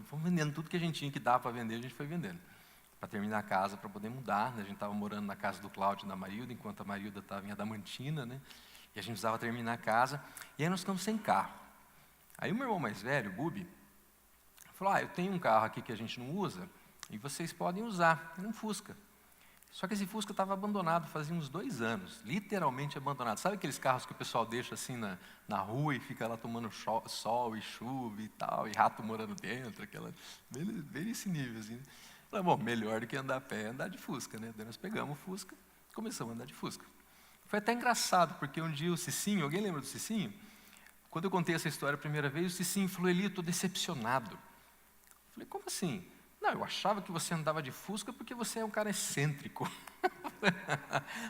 Fomos vendendo tudo que a gente tinha que dar para vender, a gente foi vendendo. Para terminar a casa, para poder mudar, né? A gente estava morando na casa do Cláudio e da Marilda, enquanto a Marilda estava em Adamantina, né? E a gente precisava terminar a casa, e aí nós ficamos sem carro. Aí o meu irmão mais velho, o Bubi, falou, eu tenho um carro aqui que a gente não usa, e vocês podem usar, um Fusca. Só que esse Fusca estava abandonado fazia uns 2 anos, literalmente abandonado. Sabe aqueles carros que o pessoal deixa assim na rua e fica lá tomando sol e chuva e tal, e rato morando dentro, bem esse nível assim. Falei, bom, melhor do que andar a pé é andar de Fusca, né? Daí nós pegamos o Fusca e começamos a andar de Fusca. Foi até engraçado, porque um dia o Cicinho, alguém lembra do Cicinho? Quando eu contei essa história a primeira vez, o Cicinho falou, Eli, eu estou decepcionado. Falei, como assim? Não, eu achava que você andava de Fusca porque você é um cara excêntrico.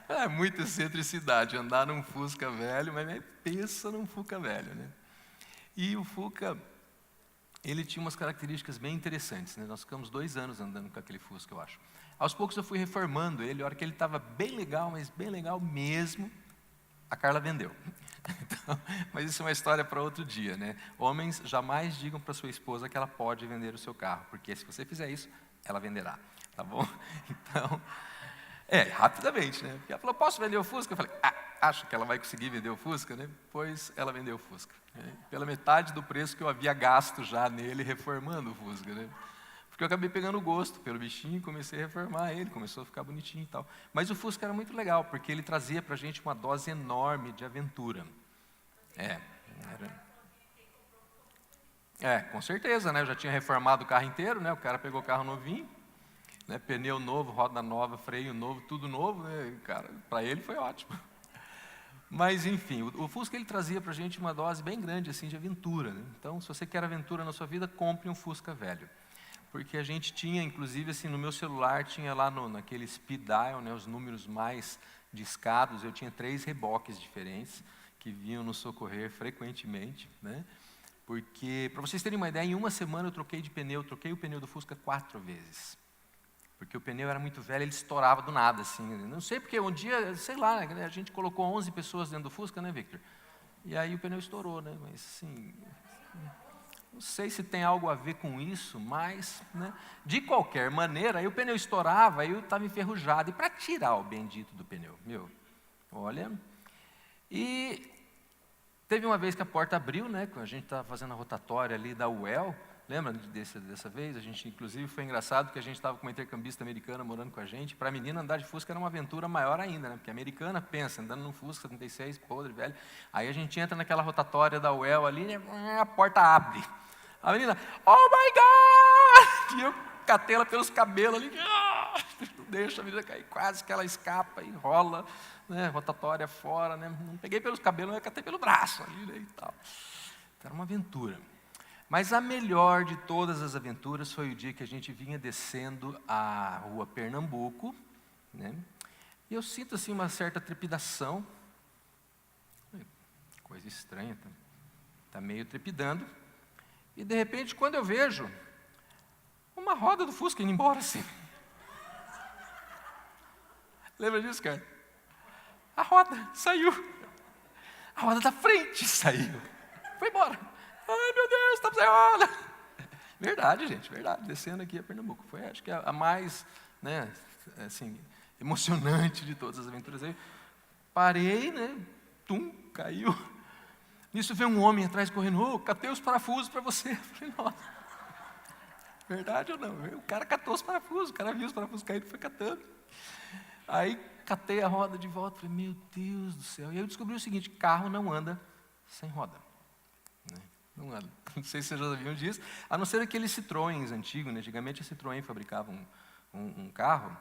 É muita excentricidade andar num Fusca velho, mas pensa num Fusca velho, né? E o Fusca, ele tinha umas características bem interessantes, né? Nós ficamos 2 anos andando com aquele Fusca, eu acho. Aos poucos eu fui reformando ele, a hora que ele estava bem legal, mas bem legal mesmo, a Carla vendeu. Então, mas isso é uma história para outro dia, né? Homens, jamais digam para sua esposa que ela pode vender o seu carro, porque se você fizer isso, ela venderá, tá bom? Então, rapidamente, né? Porque ela falou, posso vender o Fusca? Eu falei, acho que ela vai conseguir vender o Fusca, né? Pois ela vendeu o Fusca, né? Pela metade do preço que eu havia gasto já nele reformando o Fusca, né? Porque eu acabei pegando gosto pelo bichinho, comecei a reformar ele, começou a ficar bonitinho e tal. Mas o Fusca era muito legal, porque ele trazia para a gente uma dose enorme de aventura. Com certeza, né? Eu já tinha reformado o carro inteiro, né? O cara pegou o carro novinho, né? Pneu novo, roda nova, freio novo, tudo novo, né? Cara, para ele foi ótimo. Mas, enfim, o Fusca ele trazia para a gente uma dose bem grande assim, de aventura, né? Então, se você quer aventura na sua vida, compre um Fusca velho. Porque a gente tinha, inclusive, assim, no meu celular, tinha lá naquele speed dial, né, os números mais discados, eu tinha 3 reboques diferentes, que vinham nos socorrer frequentemente, né? Porque, para vocês terem uma ideia, em uma semana eu troquei o pneu do Fusca 4 vezes. Porque o pneu era muito velho, ele estourava do nada, assim. Não sei porque um dia, sei lá, a gente colocou 11 pessoas dentro do Fusca, né, Victor? E aí o pneu estourou, né? Mas, assim, não sei se tem algo a ver com isso, mas, né, de qualquer maneira, aí o pneu estourava, aí eu estava enferrujado. E para tirar o bendito do pneu, olha. E teve uma vez que a porta abriu, né, quando a gente estava fazendo a rotatória ali da UEL, lembra dessa vez? A gente, inclusive, foi engraçado que a gente estava com uma intercambista americana morando com a gente. Para a menina, andar de Fusca era uma aventura maior ainda, né? Porque a americana pensa, andando num Fusca 36, podre, velho. Aí a gente entra naquela rotatória da UEL ali, né, a porta abre. A menina, oh my God! E eu catei ela pelos cabelos ali, não deixa a menina cair, quase que ela escapa e rola, né, rotatória fora, né? Não peguei pelos cabelos, eu catei pelo braço ali, né, e tal. Então, era uma aventura. Mas a melhor de todas as aventuras foi o dia que a gente vinha descendo a rua Pernambuco, né? E eu sinto assim uma certa trepidação, coisa estranha, tá meio trepidando. E de repente, quando eu vejo uma roda do Fusca indo embora assim. Lembra disso, cara? A roda saiu. A roda da frente saiu. Foi embora. Ai, meu Deus, estamos sem roda. Verdade, gente, verdade. Descendo aqui a Pernambuco. Foi, acho que a mais, né, assim, emocionante de todas as aventuras. Aí parei, né, caiu. Nisso veio um homem atrás correndo, catei os parafusos para você. Eu falei, nossa, verdade ou não? O cara catou os parafusos, o cara viu os parafusos caindo e foi catando. Aí catei a roda de volta, falei, meu Deus do céu. E aí eu descobri o seguinte, carro não anda sem roda. Né? Não anda. Não sei se vocês já sabiam disso, a não ser aqueles Citroëns antigos, né? Antigamente a Citroën fabricava um carro,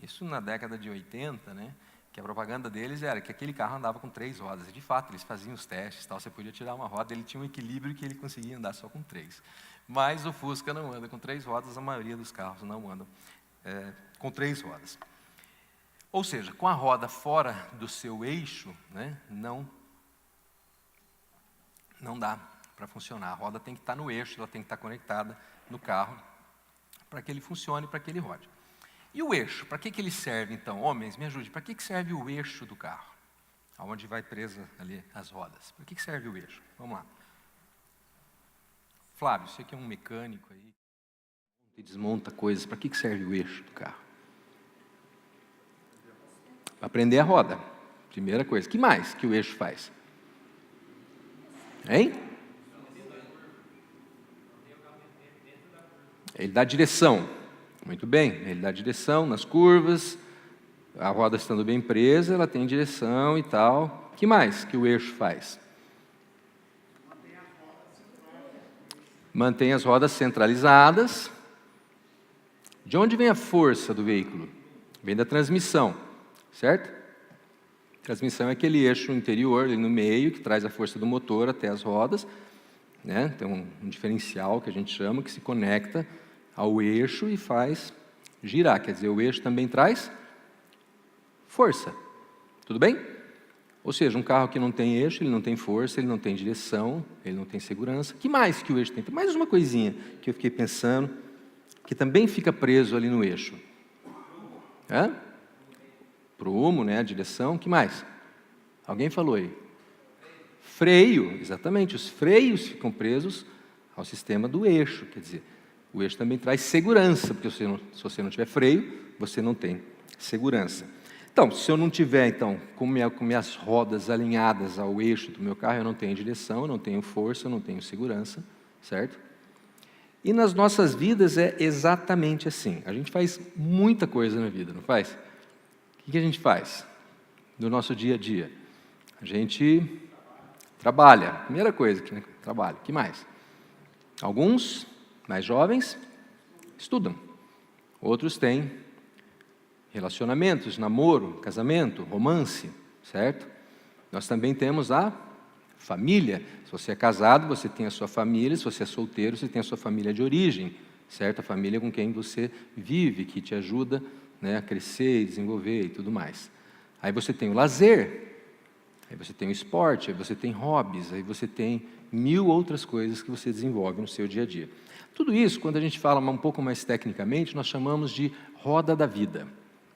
isso na década de 80, né? Que a propaganda deles era que aquele carro andava com 3 rodas. E de fato, eles faziam os testes, tal, você podia tirar uma roda, ele tinha um equilíbrio que ele conseguia andar só com 3. Mas o Fusca não anda com 3 rodas, a maioria dos carros não andam com 3 rodas. Ou seja, com a roda fora do seu eixo, né, não dá para funcionar. A roda tem que estar no eixo, ela tem que estar conectada no carro para que ele funcione, para que ele rode. E o eixo, para que ele serve então? Homens, me ajude, para que serve o eixo do carro? Aonde vai presa ali as rodas? Para que serve o eixo? Vamos lá. Flávio, você que é um mecânico aí, e desmonta coisas, para que serve o eixo do carro? Para prender a roda, primeira coisa. O que mais que o eixo faz? Hein? Ele dá direção. Muito bem, ele dá direção nas curvas, a roda estando bem presa, ela tem direção e tal. O que mais que o eixo faz? Mantém as rodas centralizadas. De onde vem a força do veículo? Vem da transmissão, certo? Transmissão é aquele eixo interior, ali no meio, que traz a força do motor até as rodas, né? Tem um diferencial que a gente chama, que se conecta ao eixo e faz girar. Quer dizer, o eixo também traz força. Tudo bem? Ou seja, um carro que não tem eixo, ele não tem força, ele não tem direção, ele não tem segurança. O que mais que o eixo tem? Tem mais uma coisinha que eu fiquei pensando, que também fica preso ali no eixo. Prumo, né? A direção. O que mais? Alguém falou aí? Freio, exatamente. Os freios ficam presos ao sistema do eixo. Quer dizer, o eixo também traz segurança, porque se você não tiver freio, você não tem segurança. Então, se eu não tiver, então, com minhas rodas alinhadas ao eixo do meu carro, eu não tenho direção, eu não tenho força, eu não tenho segurança, certo? E nas nossas vidas é exatamente assim. A gente faz muita coisa na vida, não faz? O que a gente faz no nosso dia a dia? A gente trabalha. Primeira coisa, né? Trabalho. O que mais? Alguns, mais jovens, estudam. Outros têm relacionamentos, namoro, casamento, romance, certo? Nós também temos a família. Se você é casado, você tem a sua família. Se você é solteiro, você tem a sua família de origem, certo? A família com quem você vive, que te ajuda, né, a crescer e desenvolver e tudo mais. Aí você tem o lazer, aí você tem o esporte, aí você tem hobbies, aí você tem 1000 outras coisas que você desenvolve no seu dia a dia. Tudo isso, quando a gente fala um pouco mais tecnicamente, nós chamamos de roda da vida.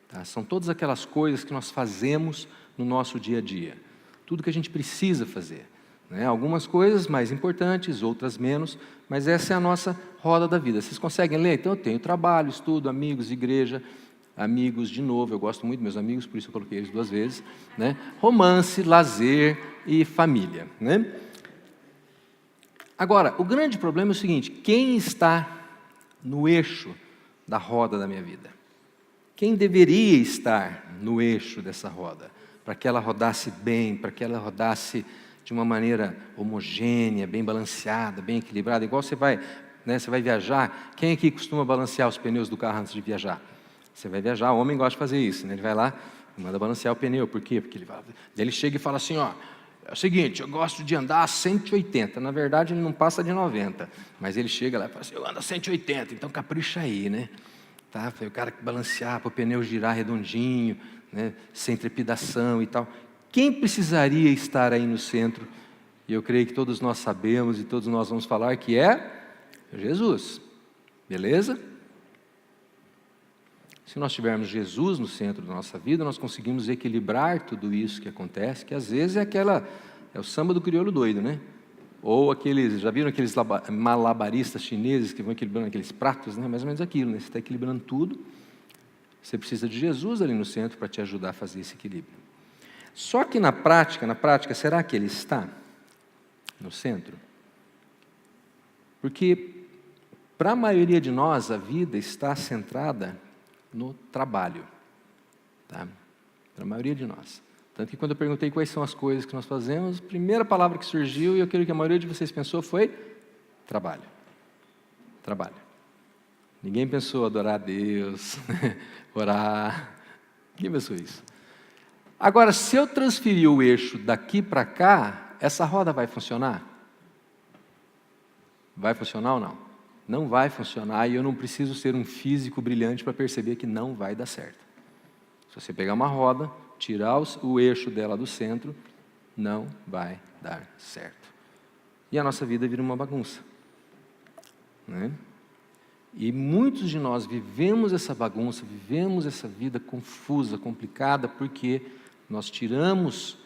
Tá? São todas aquelas coisas que nós fazemos no nosso dia a dia. Tudo que a gente precisa fazer. Né? Algumas coisas mais importantes, outras menos, mas essa é a nossa roda da vida. Vocês conseguem ler? Então eu tenho trabalho, estudo, amigos, igreja, amigos de novo, eu gosto muito dos meus amigos, por isso eu coloquei eles 2 vezes, né? Romance, lazer e família. Né? Agora, o grande problema é o seguinte: quem está no eixo da roda da minha vida? Quem deveria estar no eixo dessa roda? Para que ela rodasse bem, para que ela rodasse de uma maneira homogênea, bem balanceada, bem equilibrada, igual você vai, né, você vai viajar. Quem aqui costuma balancear os pneus do carro antes de viajar? Você vai viajar, o homem gosta de fazer isso, né? Ele vai lá, manda balancear o pneu. Por quê? Porque ele chega e fala assim, ó, é o seguinte, eu gosto de andar a 180. Na verdade, ele não passa de 90. Mas ele chega lá e fala assim, eu ando a 180, então capricha aí, né? Tá? O cara que balancear, para o pneu girar redondinho, né? Sem trepidação e tal. Quem precisaria estar aí no centro? E eu creio que todos nós sabemos e todos nós vamos falar que é Jesus. Beleza? Se nós tivermos Jesus no centro da nossa vida, nós conseguimos equilibrar tudo isso que acontece, que às vezes é o samba do crioulo doido, né? Ou aqueles, já viram aqueles malabaristas chineses que vão equilibrando aqueles pratos, né? Mais ou menos aquilo, né? Você está equilibrando tudo, você precisa de Jesus ali no centro para te ajudar a fazer esse equilíbrio. Só que na prática, será que ele está no centro? Porque para a maioria de nós, a vida está centrada no trabalho, tá? Para a maioria de nós. Tanto que quando eu perguntei quais são as coisas que nós fazemos, a primeira palavra que surgiu, e eu creio que a maioria de vocês pensou, foi trabalho. Trabalho. Ninguém pensou adorar a Deus, orar. Ninguém pensou isso. Agora, se eu transferir o eixo daqui para cá, essa roda vai funcionar? Vai funcionar ou não? Não vai funcionar, e eu não preciso ser um físico brilhante para perceber que não vai dar certo. Se você pegar uma roda, tirar o eixo dela do centro, não vai dar certo. E a nossa vida vira uma bagunça. Né? E muitos de nós vivemos essa bagunça, vivemos essa vida confusa, complicada, porque nós tiramos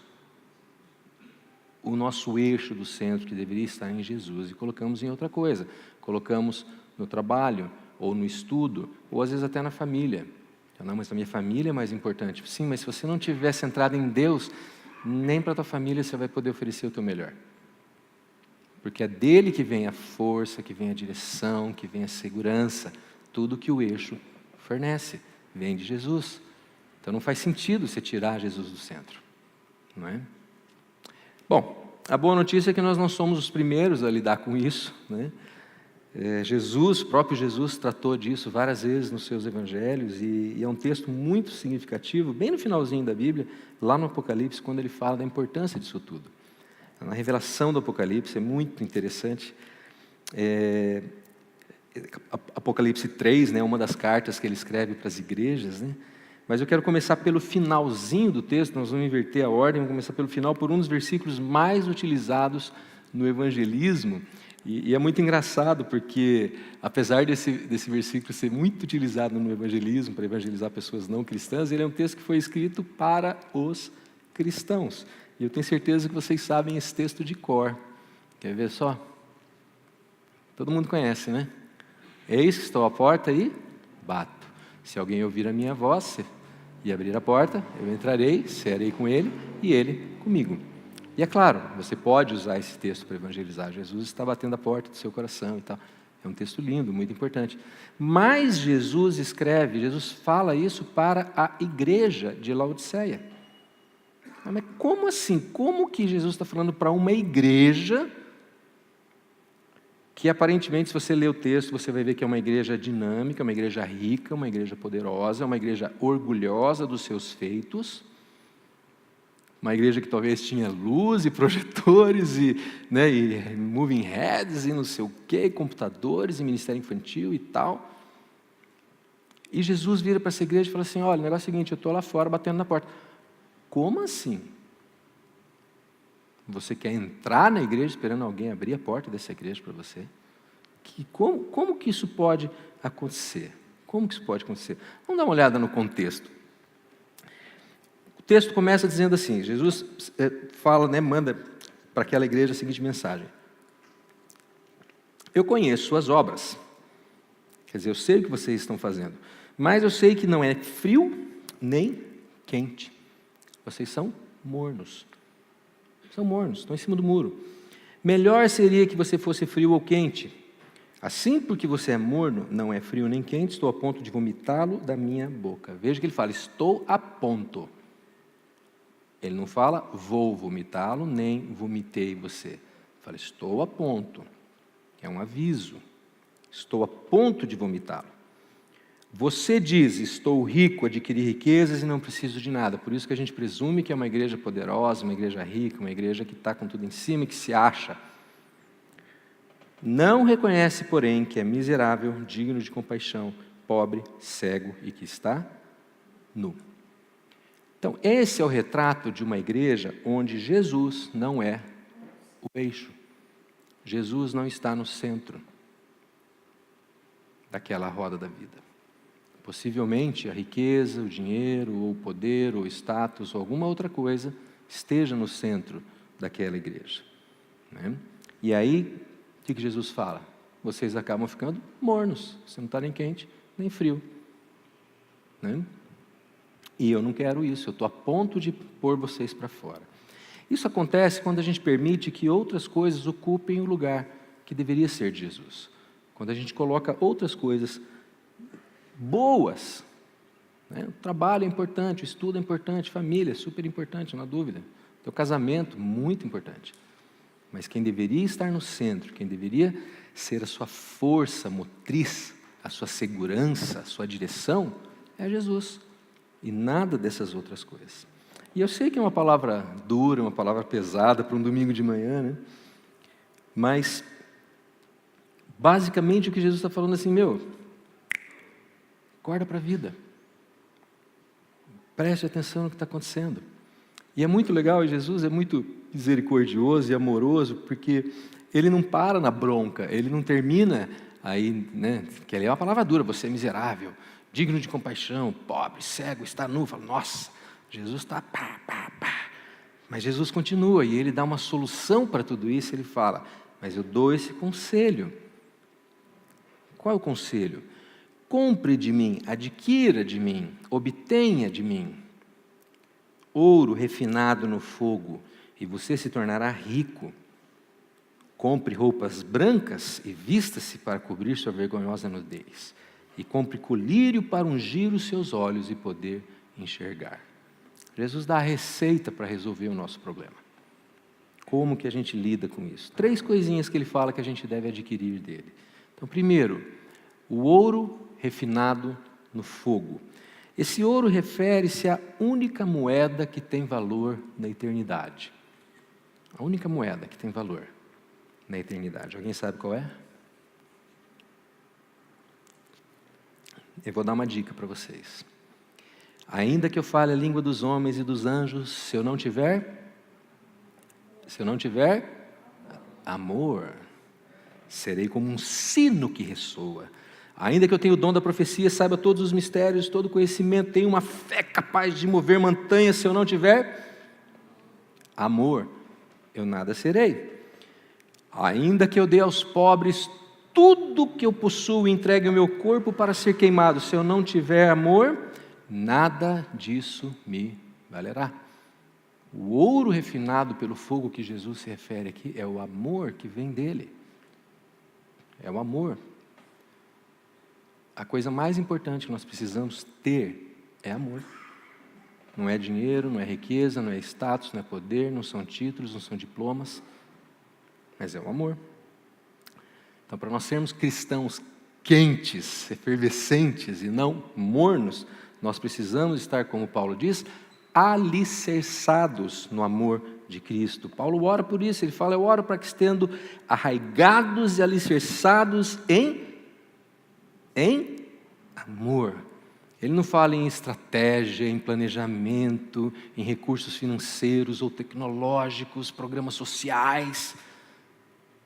o nosso eixo do centro, que deveria estar em Jesus, e colocamos em outra coisa. Colocamos no trabalho, ou no estudo, ou às vezes até na família. Não, mas a minha família é mais importante. Sim, mas se você não estiver centrado em Deus, nem para a tua família você vai poder oferecer o teu melhor. Porque é dele que vem a força, que vem a direção, que vem a segurança. Tudo que o eixo fornece vem de Jesus. Então não faz sentido você tirar Jesus do centro, não é? Bom, a boa notícia é que nós não somos os primeiros a lidar com isso, né? O próprio Jesus tratou disso várias vezes nos seus evangelhos, e é um texto muito significativo, bem no finalzinho da Bíblia, lá no Apocalipse, quando ele fala da importância disso tudo. Na revelação do Apocalipse é muito interessante. Apocalipse 3, né, uma das cartas que ele escreve para as igrejas, né? Mas eu quero começar pelo finalzinho do texto, nós vamos inverter a ordem, vamos começar pelo final, por um dos versículos mais utilizados no evangelismo. E é muito engraçado, porque apesar desse versículo ser muito utilizado no evangelismo, para evangelizar pessoas não cristãs, ele é um texto que foi escrito para os cristãos. E eu tenho certeza que vocês sabem esse texto de cor. Quer ver só? Todo mundo conhece, né? Eis que estou à porta e bato. Se alguém ouvir a minha voz e abrir a porta, eu entrarei, cearei com ele e ele comigo. E é claro, você pode usar esse texto para evangelizar. Jesus está batendo a porta do seu coração e tal. É um texto lindo, muito importante. Mas Jesus fala isso para a igreja de Laodiceia. Mas como assim? Como que Jesus está falando para uma igreja que aparentemente, se você ler o texto, você vai ver que é uma igreja dinâmica, uma igreja rica, uma igreja poderosa, uma igreja orgulhosa dos seus feitos, uma igreja que talvez tinha luz e projetores e moving heads e não sei o quê, computadores e ministério infantil e tal. E Jesus vira para essa igreja e fala assim: olha, o negócio é o seguinte, eu estou lá fora batendo na porta. Como assim? Você quer entrar na igreja esperando alguém abrir a porta dessa igreja para você? Como que isso pode acontecer? Como que isso pode acontecer? Vamos dar uma olhada no contexto. O texto começa dizendo assim, Jesus fala, manda para aquela igreja a seguinte mensagem: eu conheço suas obras, quer dizer, eu sei o que vocês estão fazendo, mas eu sei que não é frio nem quente. Vocês são mornos. São mornos, estão em cima do muro. Melhor seria que você fosse frio ou quente. Assim, porque você é morno, não é frio nem quente, estou a ponto de vomitá-lo da minha boca. Veja que ele fala, estou a ponto. Ele não fala, vou vomitá-lo, nem vomitei você. Ele fala, estou a ponto. É um aviso. Estou a ponto de vomitá-lo. Você diz, estou rico, adquiri riquezas e não preciso de nada. Por isso que a gente presume que é uma igreja poderosa, uma igreja rica, uma igreja que está com tudo em cima e que se acha. Não reconhece, porém, que é miserável, digno de compaixão, pobre, cego e que está nu. Então, esse é o retrato de uma igreja onde Jesus não é o eixo. Jesus não está no centro daquela roda da vida. Possivelmente a riqueza, o dinheiro, ou o poder, ou o status, ou alguma outra coisa esteja no centro daquela igreja. E aí, o que Jesus fala? Vocês acabam ficando mornos, você não está nem quente, nem frio. E eu não quero isso, eu estou a ponto de pôr vocês para fora. Isso acontece quando a gente permite que outras coisas ocupem o lugar que deveria ser de Jesus. Quando a gente coloca outras coisas boas, o trabalho é importante, o estudo é importante, família é super importante, não há dúvida. Teu casamento, muito importante. Mas quem deveria estar no centro, quem deveria ser a sua força motriz, a sua segurança, a sua direção, é Jesus. E nada dessas outras coisas. E eu sei que é uma palavra dura, uma palavra pesada para um domingo de manhã, mas basicamente o que Jesus está falando assim, acorda para a vida. Preste atenção no que está acontecendo. E é muito legal, e Jesus é muito misericordioso e amoroso, porque ele não para na bronca, ele não termina aí, que ali é uma palavra dura, você é miserável, digno de compaixão, pobre, cego, está nu. Fala, nossa, Jesus está Mas Jesus continua e ele dá uma solução para tudo isso. Ele fala, mas eu dou esse conselho. Qual é o conselho? Compre de mim, adquira de mim, obtenha de mim ouro refinado no fogo, e você se tornará rico. Compre roupas brancas e vista-se para cobrir sua vergonhosa nudez. E compre colírio para ungir os seus olhos e poder enxergar. Jesus dá a receita para resolver o nosso problema. Como que a gente lida com isso? 3 coisinhas que ele fala que a gente deve adquirir dele. Então, primeiro, o ouro refinado no fogo. Esse ouro refere-se à única moeda que tem valor na eternidade. A única moeda que tem valor na eternidade. Alguém sabe qual é? Eu vou dar uma dica para vocês. Ainda que eu fale a língua dos homens e dos anjos, se eu não tiver amor, serei como um sino que ressoa. Ainda que eu tenha o dom da profecia, saiba todos os mistérios, todo o conhecimento, tenha uma fé capaz de mover montanhas, se eu não tiver amor, eu nada serei. Ainda que eu dê aos pobres tudo que eu possuo e entregue o meu corpo para ser queimado, se eu não tiver amor, nada disso me valerá. O ouro refinado pelo fogo que Jesus se refere aqui é o amor que vem dele. É o amor. A coisa mais importante que nós precisamos ter é amor. Não é dinheiro, não é riqueza, não é status, não é poder, não são títulos, não são diplomas, mas é o amor. Então, para nós sermos cristãos quentes, efervescentes e não mornos, nós precisamos estar, como Paulo diz, alicerçados no amor de Cristo. Paulo ora por isso, ele fala, eu oro para que estendo arraigados e alicerçados em amor. Ele não fala em estratégia, em planejamento, em recursos financeiros ou tecnológicos, programas sociais.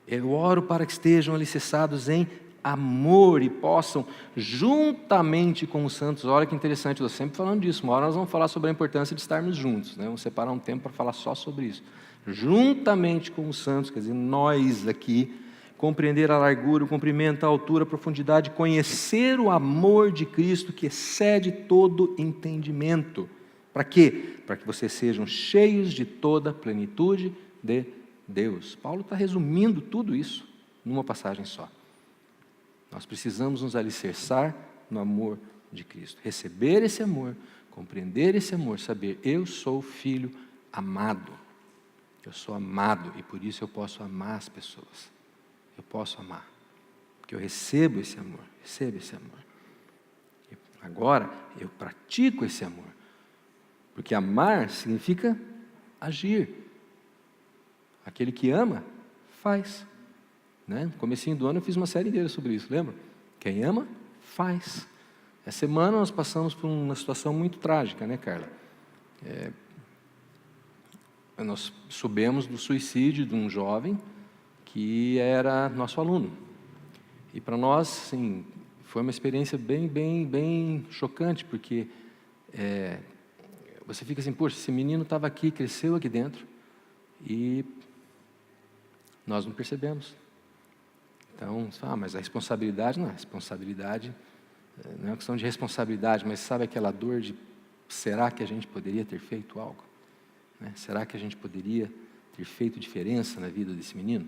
Eu oro para que estejam alicerçados em amor e possam, juntamente com os santos, olha que interessante, eu estou sempre falando disso, uma hora nós vamos falar sobre a importância de estarmos juntos, né? Vamos separar um tempo para falar só sobre isso. Juntamente com os santos, quer dizer, nós aqui, compreender a largura, o comprimento, a altura, a profundidade, conhecer o amor de Cristo que excede todo entendimento. Para quê? Para que vocês sejam cheios de toda a plenitude de Deus. Paulo está resumindo tudo isso numa passagem só. Nós precisamos nos alicerçar no amor de Cristo. Receber esse amor, compreender esse amor, saber, eu sou filho amado. Eu sou amado e por isso eu posso amar as pessoas. Eu posso amar, porque eu recebo esse amor, E agora, eu pratico esse amor, porque amar significa agir. Aquele que ama, faz. Né? No comecinho do ano eu fiz uma série inteira sobre isso, lembra? Quem ama, faz. Essa semana nós passamos por uma situação muito trágica, né, Carla? Nós soubemos do suicídio de um jovem que era nosso aluno. E para nós, assim, foi uma experiência bem chocante, porque você fica assim, poxa, esse menino estava aqui, cresceu aqui dentro, e nós não percebemos. Então, você fala, mas a responsabilidade, não é uma questão de responsabilidade, mas sabe aquela dor de, será que a gente poderia ter feito algo? Né? Será que a gente poderia ter feito diferença na vida desse menino?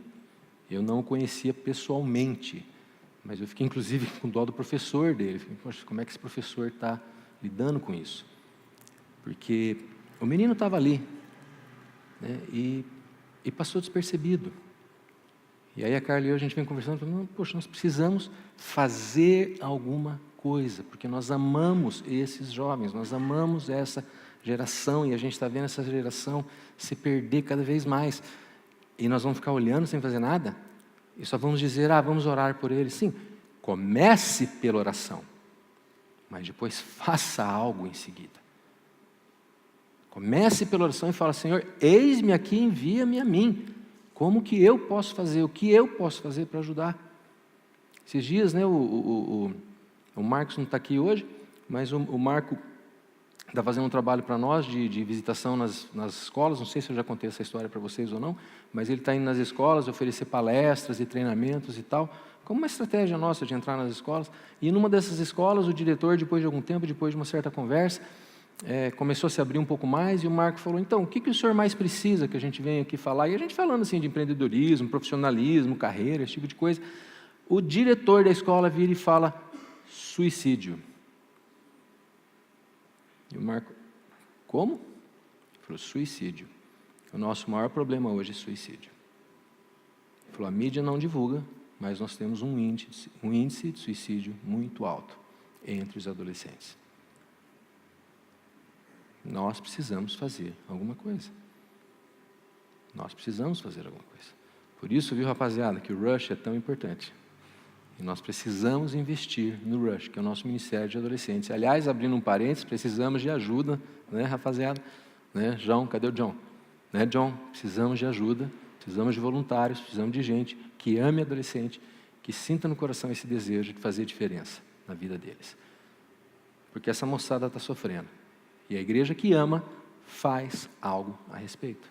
Eu não o conhecia pessoalmente, mas eu fiquei inclusive com dó do professor dele. Falei, poxa, como é que esse professor está lidando com isso? Porque o menino estava ali, né, e passou despercebido. E aí a Carla e eu, a gente vem conversando, falando, poxa, nós precisamos fazer alguma coisa, porque nós amamos esses jovens, nós amamos essa geração, e a gente está vendo essa geração se perder cada vez mais. E nós vamos ficar olhando sem fazer nada? E só vamos dizer, vamos orar por eles. Sim, comece pela oração, mas depois faça algo em seguida. Comece pela oração e fala, Senhor, eis-me aqui, envia-me a mim. Como que eu posso fazer? O que eu posso fazer para ajudar? Esses dias, né, o Marcos não está aqui hoje, mas o Marco está fazendo um trabalho para nós de visitação nas escolas. Não sei se eu já contei essa história para vocês ou não, mas ele está indo nas escolas oferecer palestras e treinamentos e tal, como uma estratégia nossa de entrar nas escolas. E numa dessas escolas, o diretor, depois de algum tempo, depois de uma certa conversa, começou a se abrir um pouco mais, e o Marco falou: então, o que o senhor mais precisa que a gente venha aqui falar? E a gente falando assim de empreendedorismo, profissionalismo, carreira, esse tipo de coisa. O diretor da escola vira e fala: suicídio. E o Marco: como? Ele falou: suicídio. O nosso maior problema hoje é suicídio. Ele falou: a mídia não divulga, mas nós temos um índice de suicídio muito alto entre os adolescentes. Nós precisamos fazer alguma coisa. Nós precisamos fazer alguma coisa. Por isso, viu, rapaziada, que o Rush é tão importante. E nós precisamos investir no Rush, que é o nosso Ministério de Adolescentes. Aliás, abrindo um parênteses, precisamos de ajuda, né, rapaziada? Né, João, cadê o John? Né, John? Precisamos de ajuda, precisamos de voluntários, precisamos de gente que ame adolescente, que sinta no coração esse desejo de fazer diferença na vida deles. Porque essa moçada está sofrendo. E a igreja que ama faz algo a respeito.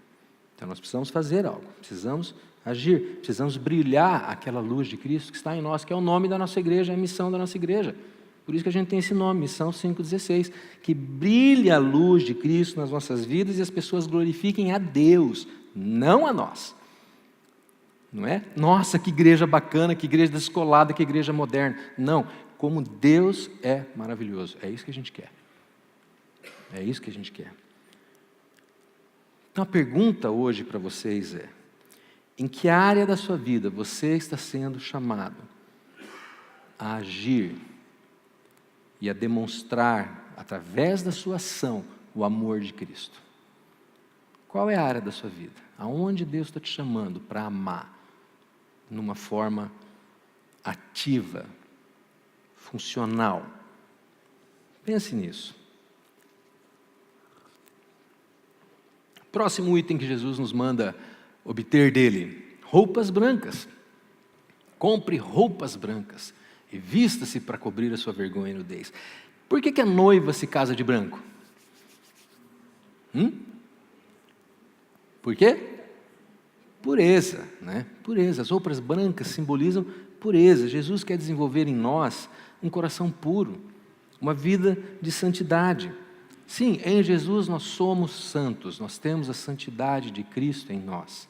Então nós precisamos fazer algo, precisamos agir, precisamos brilhar aquela luz de Cristo que está em nós, que é o nome da nossa igreja, é a missão da nossa igreja. Por isso que a gente tem esse nome, Missão 5,16, que brilhe a luz de Cristo nas nossas vidas e as pessoas glorifiquem a Deus, não a nós. Não é? Nossa, que igreja bacana, que igreja descolada, que igreja moderna. Não, como Deus é maravilhoso. É isso que a gente quer. É isso que a gente quer. Então a pergunta hoje para vocês é: em que área da sua vida você está sendo chamado a agir e a demonstrar, através da sua ação, o amor de Cristo? Qual é a área da sua vida? Aonde Deus está te chamando para amar? Numa forma ativa, funcional. Pense nisso. Próximo item que Jesus nos manda obter dele: roupas brancas. Compre roupas brancas e vista-se para cobrir a sua vergonha e nudez. Por que a noiva se casa de branco? Por quê? Pureza, né? Pureza. As roupas brancas simbolizam pureza. Jesus quer desenvolver em nós um coração puro, uma vida de santidade. Sim, em Jesus nós somos santos, nós temos a santidade de Cristo em nós.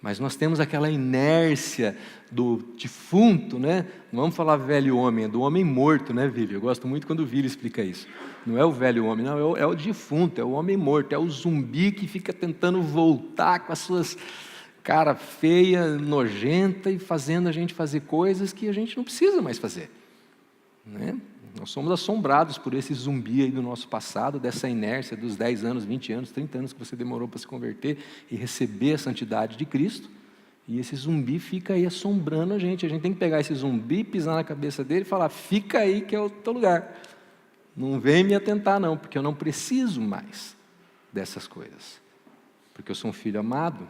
Mas nós temos aquela inércia do defunto, né? Não vamos falar velho homem, é do homem morto, né, Vivi? Eu gosto muito quando o Vili explica isso. Não é o velho homem, não, é o defunto, é o homem morto, é o zumbi que fica tentando voltar com as suas cara feia, nojenta e fazendo a gente fazer coisas que a gente não precisa mais fazer, né? Nós somos assombrados por esse zumbi aí do nosso passado, dessa inércia dos 10 anos, 20 anos, 30 anos que você demorou para se converter e receber a santidade de Cristo. E esse zumbi fica aí assombrando a gente. A gente tem que pegar esse zumbi, pisar na cabeça dele e falar: fica aí que é o teu lugar. Não vem me atentar não, porque eu não preciso mais dessas coisas. Porque eu sou um filho amado.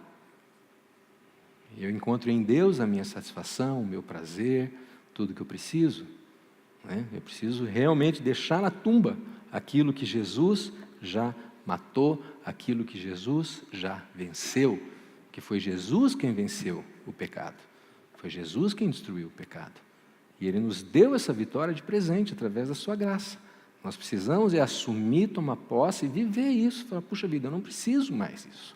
E eu encontro em Deus a minha satisfação, o meu prazer, tudo que eu preciso. Eu preciso realmente deixar na tumba aquilo que Jesus já matou, aquilo que Jesus já venceu, que foi Jesus quem venceu o pecado, foi Jesus quem destruiu o pecado, e Ele nos deu essa vitória de presente, através da sua graça. Nós precisamos assumir, tomar posse e viver isso, falar: puxa vida, eu não preciso mais isso,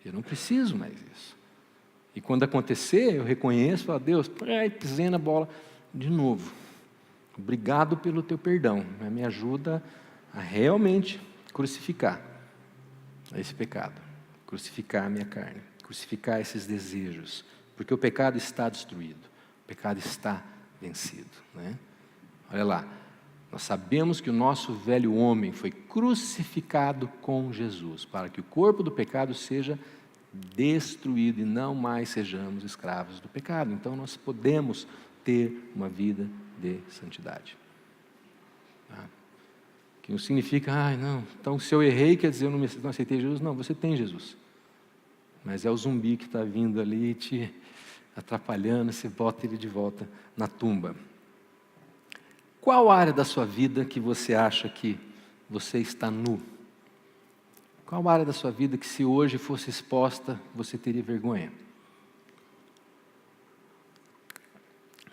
eu não preciso mais isso. E quando acontecer, eu reconheço, falo: Deus, pisei na bola de novo. Obrigado pelo teu perdão, me ajuda a realmente crucificar esse pecado, crucificar a minha carne, crucificar esses desejos, porque o pecado está destruído, o pecado está vencido, né? Olha lá, nós sabemos que o nosso velho homem foi crucificado com Jesus, para que o corpo do pecado seja destruído e não mais sejamos escravos do pecado. Então nós podemos ter uma vida de santidade. Que não significa: não, então se eu errei, quer dizer eu não aceitei Jesus. Não, você tem Jesus. Mas é o zumbi que está vindo ali te atrapalhando, você bota ele de volta na tumba. Qual área da sua vida que você acha que você está nu? Qual área da sua vida que, se hoje fosse exposta, você teria vergonha?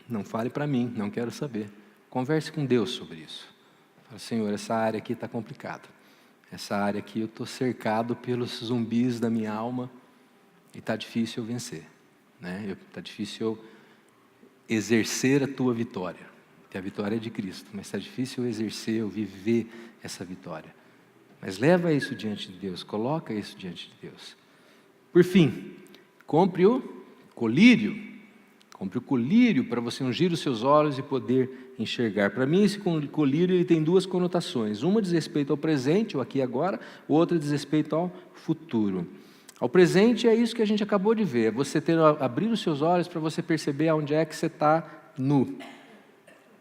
Não fale para mim, não quero saber. Converse com Deus sobre isso. Fala, Senhor, essa área aqui está complicada. Essa área aqui eu estou cercado pelos zumbis da minha alma e está difícil eu vencer. Está difícil eu exercer a tua vitória. Porque a vitória é de Cristo, mas está difícil eu exercer, eu viver essa vitória. Mas leva isso diante de Deus, coloca isso diante de Deus. Por fim, compre o colírio. Compre o colírio para você ungir os seus olhos e poder enxergar. Para mim, esse colírio ele tem duas conotações. Uma diz respeito ao presente, o aqui e agora, outra diz respeito ao futuro. Ao presente é isso que a gente acabou de ver, você abrir os seus olhos para você perceber onde é que você está nu,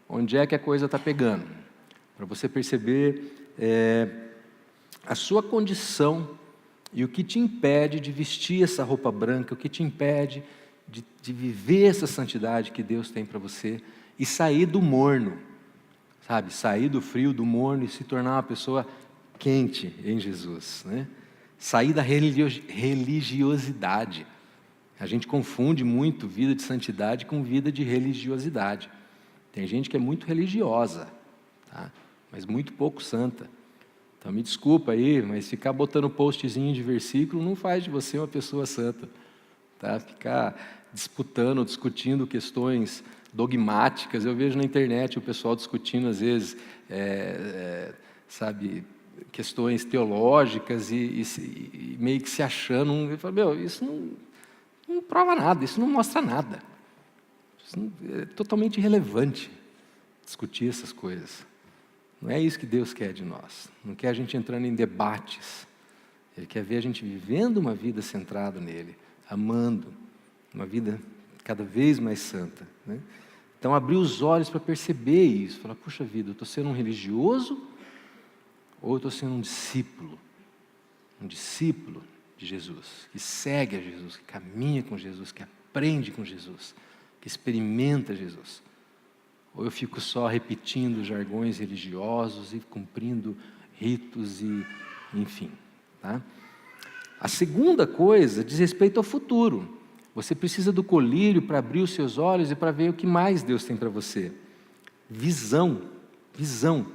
onde é que a coisa está pegando, para você perceber a sua condição e o que te impede de vestir essa roupa branca, o que te impede de viver essa santidade que Deus tem para você e sair do morno, sabe? Sair do frio, do morno e se tornar uma pessoa quente em Jesus, Sair da religiosidade. A gente confunde muito vida de santidade com vida de religiosidade. Tem gente que é muito religiosa, tá? Mas muito pouco santa. Então me desculpa aí, mas ficar botando postzinho de versículo não faz de você uma pessoa santa. Tá? Ficar discutindo questões dogmáticas. Eu vejo na internet o pessoal discutindo às vezes, questões teológicas e meio que se achando. Eu falo, isso não prova nada, isso não mostra nada. Isso é totalmente irrelevante discutir essas coisas. Não é isso que Deus quer de nós. Não quer a gente entrando em debates. Ele quer ver a gente vivendo uma vida centrada nele, amando, uma vida cada vez mais santa. Então, abrir os olhos para perceber isso. Falar, puxa vida, eu estou sendo um religioso ou eu estou sendo um discípulo? Um discípulo de Jesus, que segue a Jesus, que caminha com Jesus, que aprende com Jesus, que experimenta Jesus. Ou eu fico só repetindo jargões religiosos e cumprindo ritos e, enfim. Tá? A segunda coisa diz respeito ao futuro. Você precisa do colírio para abrir os seus olhos e para ver o que mais Deus tem para você. Visão. Visão.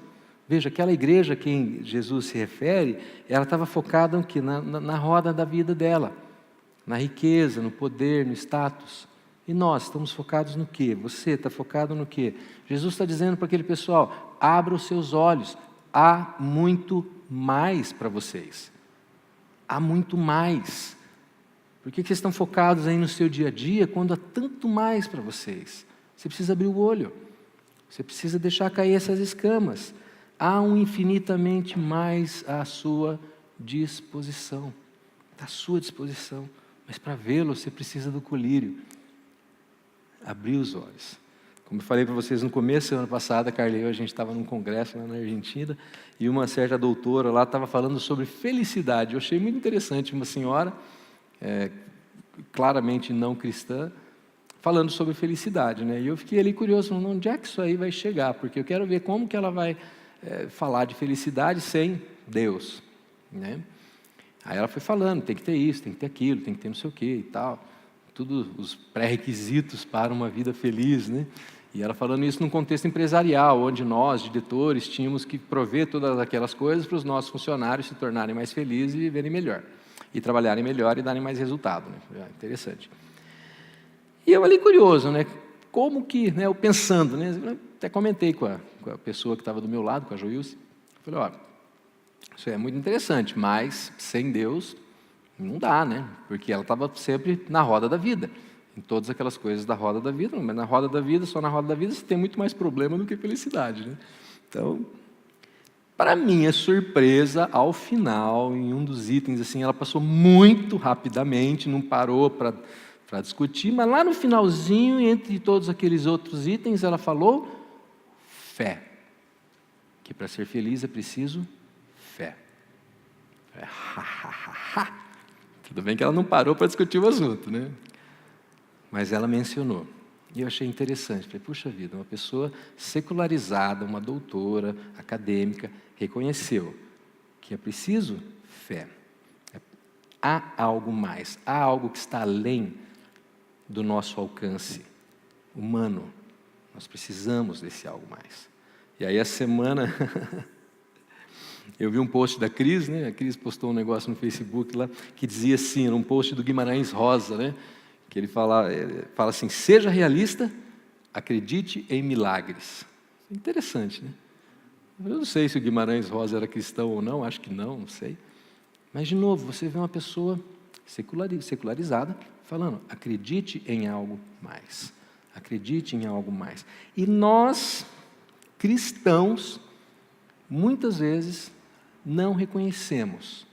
Veja, aquela igreja a quem Jesus se refere, ela estava focada no quê? Na roda da vida dela. Na riqueza, no poder, no status. E nós estamos focados no quê? Você está focado no quê? Jesus está dizendo para aquele pessoal, abra os seus olhos. Há muito mais para vocês. Há muito mais. Por que vocês estão focados aí no seu dia a dia quando há tanto mais para vocês? Você precisa abrir o olho. Você precisa deixar cair essas escamas. Há um infinitamente mais à sua disposição. À sua disposição. Mas para vê-lo, você precisa do colírio. Abrir os olhos. Como eu falei para vocês no começo, ano passado, a Carla e eu, a gente estava num congresso lá na Argentina, e uma certa doutora lá estava falando sobre felicidade. Eu achei muito interessante, uma senhora, claramente não cristã, falando sobre felicidade, E eu fiquei ali curioso, onde é que isso aí vai chegar? Porque eu quero ver como que ela vai falar de felicidade sem Deus, Aí ela foi falando, tem que ter isso, tem que ter aquilo, tem que ter não sei o quê e tal. Tudo os pré-requisitos para uma vida feliz, E ela falando isso num contexto empresarial, onde nós, diretores, tínhamos que prover todas aquelas coisas para os nossos funcionários se tornarem mais felizes e viverem melhor. E trabalharem melhor e darem mais resultado, Interessante. E eu ali curioso, Como que, eu pensando, Até comentei com a pessoa que estava do meu lado, com a Joilce. Falei, isso é muito interessante, mas sem Deus não dá, Porque ela estava sempre na roda da vida. Em todas aquelas coisas da roda da vida, mas na roda da vida, só na roda da vida, você tem muito mais problema do que felicidade, Então, para minha surpresa, ao final, em um dos itens, assim, ela passou muito rapidamente, não parou para discutir, mas lá no finalzinho, entre todos aqueles outros itens, ela falou fé. Que para ser feliz é preciso fé. Tudo bem que ela não parou para discutir o assunto, Mas ela mencionou. E eu achei interessante, falei, puxa vida, uma pessoa secularizada, uma doutora, acadêmica, reconheceu que é preciso fé. Há algo mais, há algo que está além do nosso alcance humano. Nós precisamos desse algo mais. E aí a semana, eu vi um post da Cris, né? A Cris postou um negócio no Facebook lá, que dizia assim, era um post do Guimarães Rosa, né? Que ele fala assim, seja realista, acredite em milagres. Interessante, né? Eu não sei se o Guimarães Rosa era cristão ou não, acho que não sei. Mas, de novo, você vê uma pessoa secularizada falando, acredite em algo mais. Acredite em algo mais. E nós, cristãos, muitas vezes não reconhecemos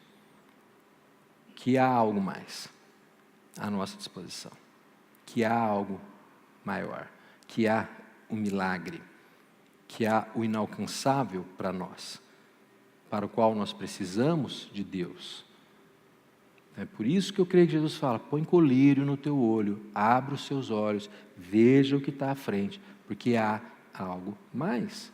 que há algo mais à nossa disposição, que há algo maior, que há um milagre, que há o inalcançável para nós, para o qual nós precisamos de Deus. É por isso que eu creio que Jesus fala, põe colírio no teu olho, abra os seus olhos, veja o que está à frente, porque há algo mais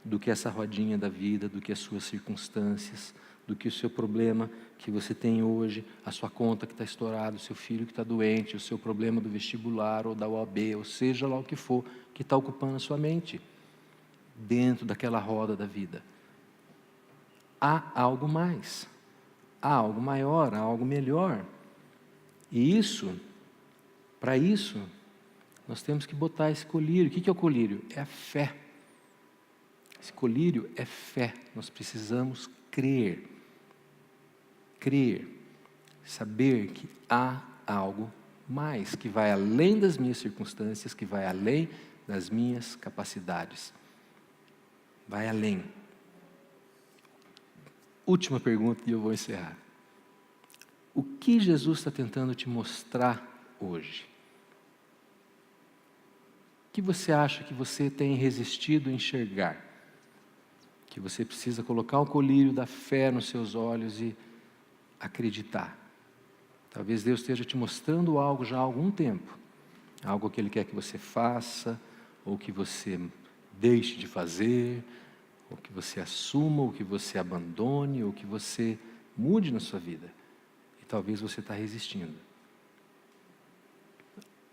do que essa rodinha da vida, do que as suas circunstâncias, do que o seu problema que você tem hoje, a sua conta que está estourada, o seu filho que está doente, o seu problema do vestibular ou da OAB, ou seja lá o que for, que está ocupando a sua mente, dentro daquela roda da vida. Há algo mais, há algo maior, há algo melhor. E para isso, nós temos que botar esse colírio. O que é o colírio? É a fé. Esse colírio é fé. Nós precisamos crer. Crer. Saber que há algo mais, que vai além das minhas circunstâncias, que vai além das minhas capacidades. Vai além. Última pergunta e eu vou encerrar. O que Jesus está tentando te mostrar hoje? O que você acha que você tem resistido a enxergar? Que você precisa colocar o colírio da fé nos seus olhos e acreditar. Talvez Deus esteja te mostrando algo já há algum tempo. Algo que Ele quer que você faça, ou que você deixe de fazer, ou que você assuma, ou que você abandone, ou que você mude na sua vida. E talvez você está resistindo.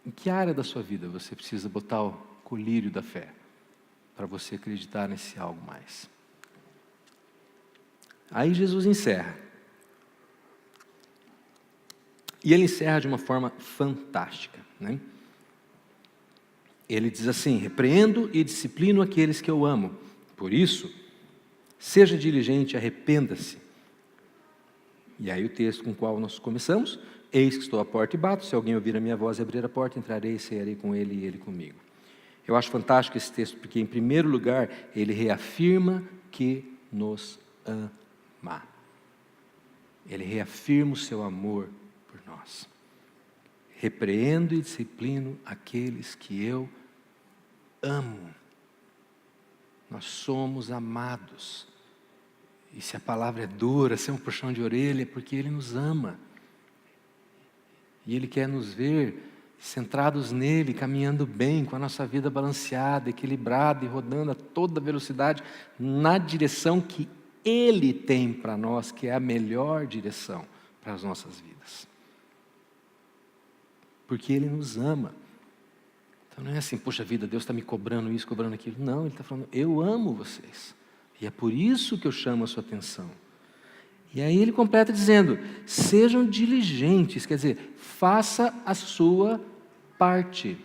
Em que área da sua vida você precisa botar o colírio da fé para você acreditar nesse algo mais? Aí Jesus encerra. E ele encerra de uma forma fantástica, né? Ele diz assim, repreendo e disciplino aqueles que eu amo. Por isso, seja diligente, arrependa-se. E aí o texto com o qual nós começamos, eis que estou à porta e bato, se alguém ouvir a minha voz e abrir a porta, entrarei e cearei com ele e ele comigo. Eu acho fantástico esse texto, porque em primeiro lugar, ele reafirma que nos ama. Ele reafirma o seu amor por nós. Repreendo e disciplino aqueles que eu amo. Nós somos amados. E se a palavra é dura, se é um puxão de orelha, é porque Ele nos ama. E Ele quer nos ver centrados nele, caminhando bem, com a nossa vida balanceada, equilibrada e rodando a toda velocidade na direção que Ele tem para nós, que é a melhor direção para as nossas vidas. Porque Ele nos ama. Então não é assim, poxa vida, Deus está me cobrando isso, cobrando aquilo. Não, Ele está falando, eu amo vocês. E é por isso que eu chamo a sua atenção. E aí ele completa dizendo, sejam diligentes, quer dizer, faça a sua parte.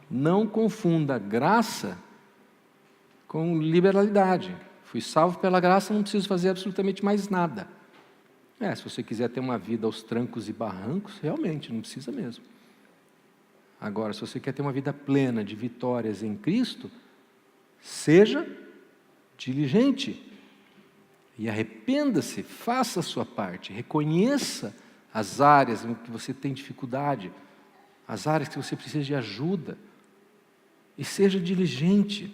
Não confunda graça com liberalidade. Fui salvo pela graça, não preciso fazer absolutamente mais nada. Se você quiser ter uma vida aos trancos e barrancos, realmente, não precisa mesmo. Agora, se você quer ter uma vida plena de vitórias em Cristo, seja diligente e arrependa-se, faça a sua parte, reconheça as áreas em que você tem dificuldade, as áreas que você precisa de ajuda, e seja diligente,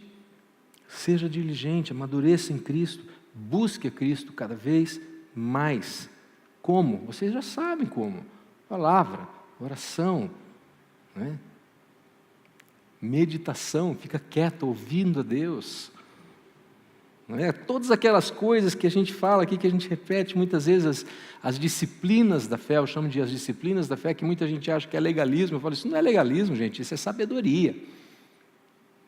amadureça em Cristo, busque a Cristo cada vez mais. Como? Vocês já sabem como. Palavra, oração, né? meditação, fica quieto, ouvindo a Deus. Não é? Todas aquelas coisas que a gente fala aqui, que a gente repete muitas vezes, as disciplinas da fé, eu chamo de as disciplinas da fé, que muita gente acha que é legalismo. Eu falo, isso não é legalismo, gente, isso é sabedoria.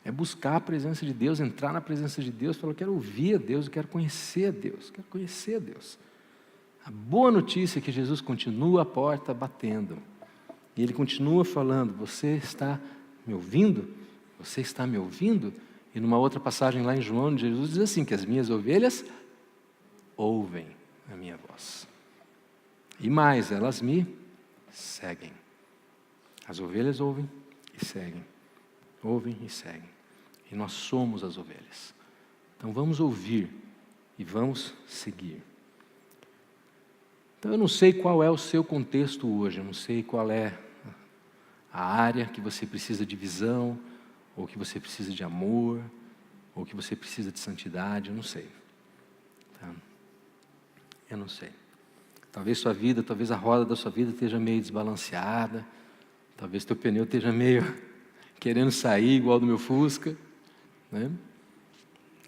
É buscar a presença de Deus, entrar na presença de Deus, falar, eu quero ouvir a Deus, eu quero conhecer a Deus, quero conhecer a Deus. A boa notícia é que Jesus continua a porta batendo. E Ele continua falando, você está me ouvindo? Você está me ouvindo? E numa outra passagem lá em João, Jesus diz assim, que as minhas ovelhas ouvem a minha voz. E mais, elas me seguem. As ovelhas ouvem e seguem. Ouvem e seguem. E nós somos as ovelhas. Então vamos ouvir e vamos seguir. Então eu não sei qual é o seu contexto hoje, eu não sei qual é a área que você precisa de visão, ou que você precisa de amor, ou que você precisa de santidade, eu não sei. Tá? Eu não sei. Talvez sua vida, talvez a roda da sua vida esteja meio desbalanceada, talvez teu pneu esteja meio querendo sair, igual do meu Fusca, né?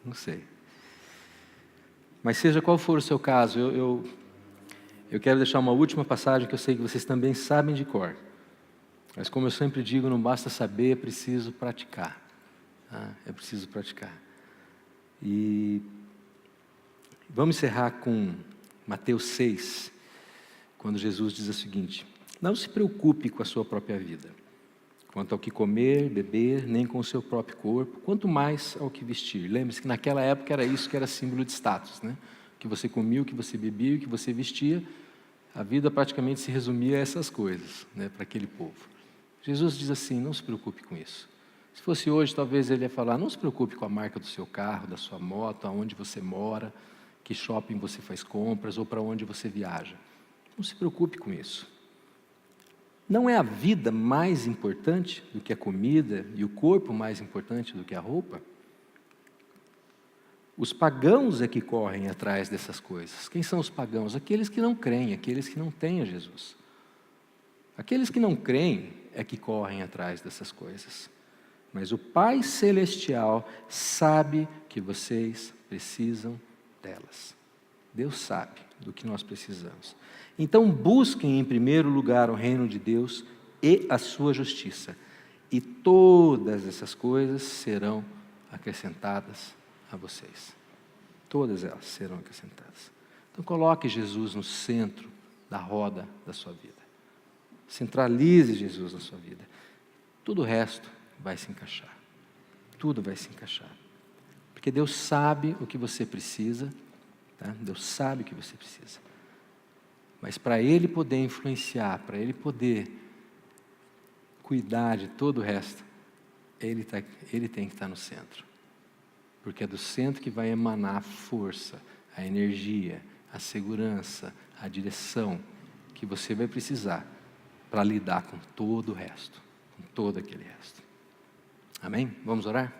Não sei. Mas seja qual for o seu caso, eu quero deixar uma última passagem que eu sei que vocês também sabem de cor. Mas como eu sempre digo, não basta saber, é preciso praticar. Tá? É preciso praticar. E vamos encerrar com Mateus 6, quando Jesus diz o seguinte, não se preocupe com a sua própria vida, quanto ao que comer, beber, nem com o seu próprio corpo, quanto mais ao que vestir. Lembre-se que naquela época era isso que era símbolo de status, né? O que você comia, o que você bebia, o que você vestia, a vida praticamente se resumia a essas coisas, né, para aquele povo. Jesus diz assim, não se preocupe com isso. Se fosse hoje, talvez ele ia falar, não se preocupe com a marca do seu carro, da sua moto, aonde você mora, que shopping você faz compras ou para onde você viaja. Não se preocupe com isso. Não é a vida mais importante do que a comida e o corpo mais importante do que a roupa? Os pagãos é que correm atrás dessas coisas. Quem são os pagãos? Aqueles que não creem, aqueles que não têm a Jesus. Aqueles que não creem é que correm atrás dessas coisas. Mas o Pai Celestial sabe que vocês precisam delas. Deus sabe do que nós precisamos. Então busquem em primeiro lugar o reino de Deus e a sua justiça. E todas essas coisas serão acrescentadas a vocês. Todas elas serão acrescentadas. Então coloque Jesus no centro da roda da sua vida. Centralize Jesus na sua vida. Tudo o resto vai se encaixar. Tudo vai se encaixar. Porque Deus sabe o que você precisa. Tá? Deus sabe o que você precisa. Mas para Ele poder influenciar, para Ele poder cuidar de todo o resto, Ele tem que estar no centro. Porque é do centro que vai emanar a força, a energia, a segurança, a direção que você vai precisar para lidar com todo o resto, com todo aquele resto. Amém? Vamos orar?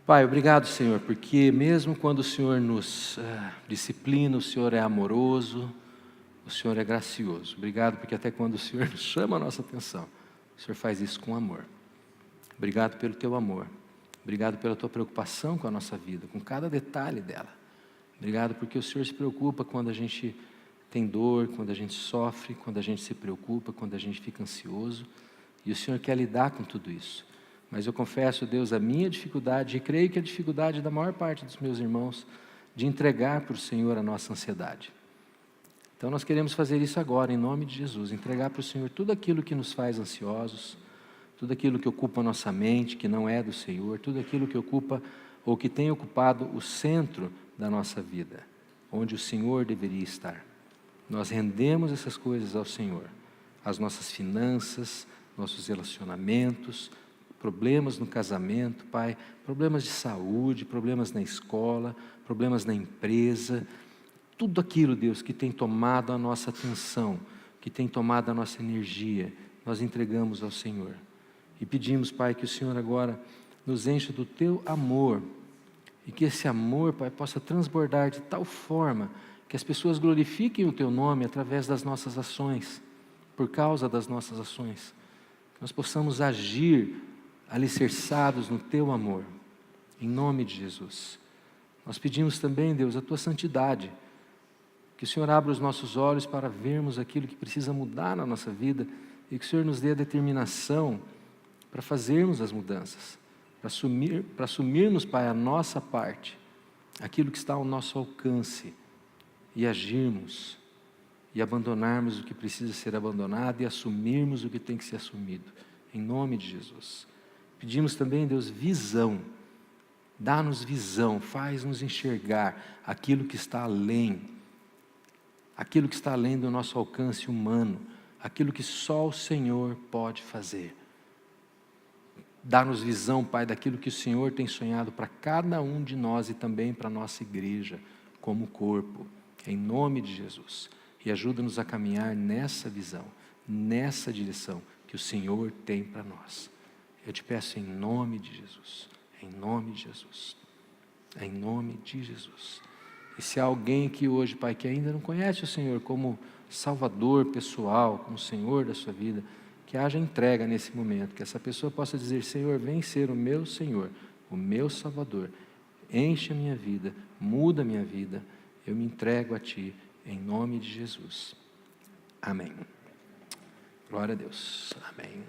Pai, obrigado, Senhor, porque mesmo quando o Senhor nos disciplina, o Senhor é amoroso, o Senhor é gracioso. Obrigado porque até quando o Senhor chama a nossa atenção, o Senhor faz isso com amor. Obrigado pelo teu amor. Obrigado pela tua preocupação com a nossa vida, com cada detalhe dela. Obrigado porque o Senhor se preocupa quando a gente tem dor, quando a gente sofre, quando a gente se preocupa, quando a gente fica ansioso. E o Senhor quer lidar com tudo isso. Mas eu confesso, Deus, a minha dificuldade, e creio que a dificuldade da maior parte dos meus irmãos, de entregar para o Senhor a nossa ansiedade. Então nós queremos fazer isso agora, em nome de Jesus, entregar para o Senhor tudo aquilo que nos faz ansiosos, tudo aquilo que ocupa a nossa mente, que não é do Senhor, tudo aquilo que ocupa ou que tem ocupado o centro da nossa vida, onde o Senhor deveria estar. Nós rendemos essas coisas ao Senhor, as nossas finanças, nossos relacionamentos, problemas no casamento, Pai, problemas de saúde, problemas na escola, problemas na empresa, tudo aquilo, Deus, que tem tomado a nossa atenção, que tem tomado a nossa energia, nós entregamos ao Senhor. E pedimos, Pai, que o Senhor agora nos encha do teu amor, e que esse amor, Pai, possa transbordar de tal forma que as pessoas glorifiquem o teu nome através das nossas ações, por causa das nossas ações. nós possamos agir alicerçados no Teu amor, em nome de Jesus. Nós pedimos também, Deus, a Tua santidade, que o Senhor abra os nossos olhos para vermos aquilo que precisa mudar na nossa vida e que o Senhor nos dê a determinação para fazermos as mudanças, para assumirmos, Pai, a nossa parte, aquilo que está ao nosso alcance e agirmos e abandonarmos o que precisa ser abandonado e assumirmos o que tem que ser assumido, em nome de Jesus. Pedimos também, Deus, visão. Dá-nos visão, faz-nos enxergar aquilo que está além do nosso alcance humano, aquilo que só o Senhor pode fazer. Dá-nos visão, Pai, daquilo que o Senhor tem sonhado para cada um de nós e também para a nossa igreja, como corpo, em nome de Jesus. E ajuda-nos a caminhar nessa visão, nessa direção que o Senhor tem para nós. Eu te peço em nome de Jesus, em nome de Jesus, em nome de Jesus. E se há alguém aqui hoje, Pai, que ainda não conhece o Senhor como Salvador pessoal, como Senhor da sua vida, que haja entrega nesse momento, que essa pessoa possa dizer: Senhor, vem ser o meu Senhor, o meu Salvador, enche a minha vida, muda a minha vida, eu me entrego a Ti, em nome de Jesus. Amém. Glória a Deus. Amém.